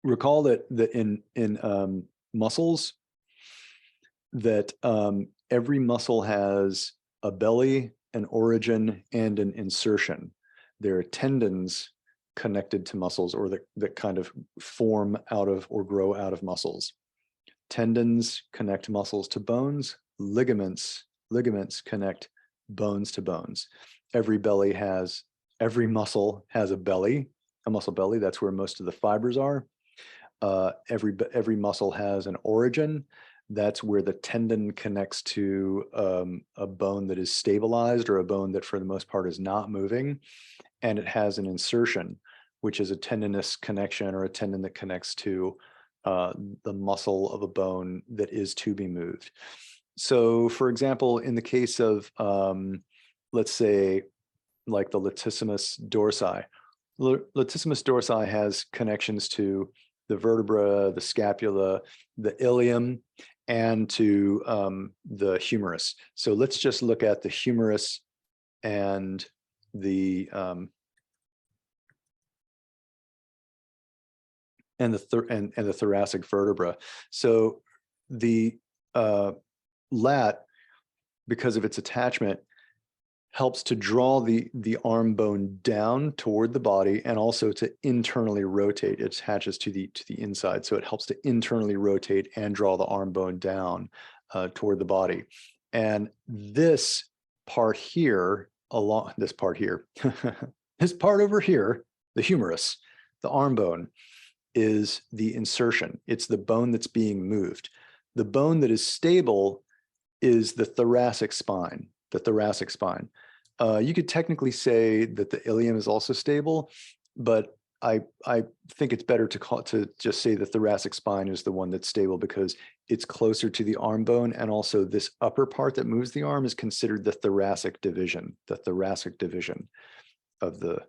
recall that in muscles, that every muscle has a belly, an origin, and an insertion. There are tendons connected to muscles, or that kind of form out of or grow out of muscles. Tendons connect muscles to bones. Ligaments connect bones to bones. Every muscle has a muscle belly. That's where most of the fibers are. Every muscle has an origin. That's where the tendon connects to a bone that is stabilized, or a bone that for the most part is not moving. And it has an insertion, which is a tendinous connection, or a tendon that connects to the muscle of a bone that is to be moved. So for example, in the case of, let's say, like the latissimus dorsi. Latissimus dorsi has connections to the vertebra, the scapula, the ilium, and to the humerus. So let's just look at the humerus and the thoracic vertebra. So the lat, because of its attachment, helps to draw the arm bone down toward the body, and also to internally rotate. It attaches to the inside, so it helps to internally rotate and draw the arm bone down toward the body. And this part here, this part over here, the humerus, the arm bone, is the insertion. It's the bone that's being moved. The bone that is stable is the thoracic spine. You could technically say that the ilium is also stable, but I think it's better to just say the thoracic spine is the one that's stable, because it's closer to the arm bone, and also this upper part that moves the arm is considered the thoracic division of the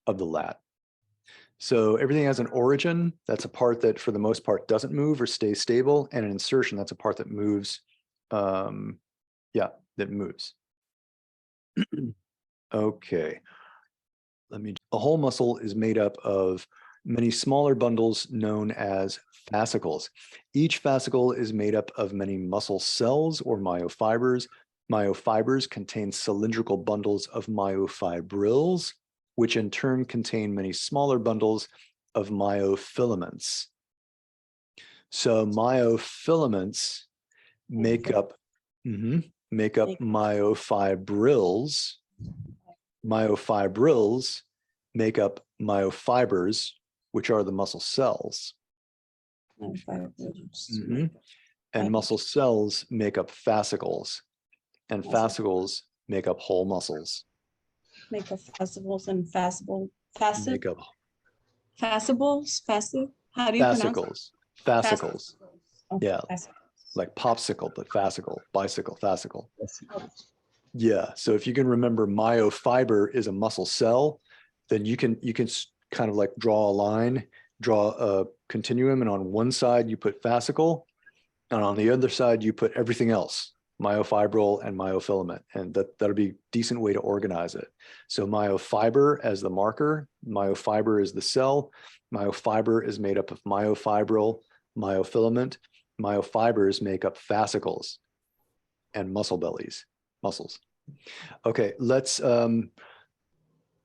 lat. So everything has an origin. That's a part that for the most part doesn't move or stays stable, and an insertion, that's a part that moves. That moves. Okay, a whole muscle is made up of many smaller bundles known as fascicles. Each fascicle is made up of many muscle cells, or myofibers. Myofibers contain cylindrical bundles of myofibrils, which in turn contain many smaller bundles of myofilaments. So myofilaments make up myofibrils. Myofibrils make up myofibers, which are the muscle cells. And muscle cells make up fascicles, and fascicles make up whole muscles. Make up fascicles and fascicles. How do you pronounce it? Fascicles. Okay. Yeah. Fascicles. Like popsicle, but fascicle, bicycle, fascicle. Yeah. So if you can remember, myofiber is a muscle cell, then you can kind of like draw a line, draw a continuum, and on one side you put fascicle, and on the other side you put everything else, myofibril and myofilament, and that'll be a decent way to organize it. So myofiber as the marker, myofiber is the cell, myofiber is made up of myofibril, myofilament. Myofibers make up fascicles and muscles. Okay, let's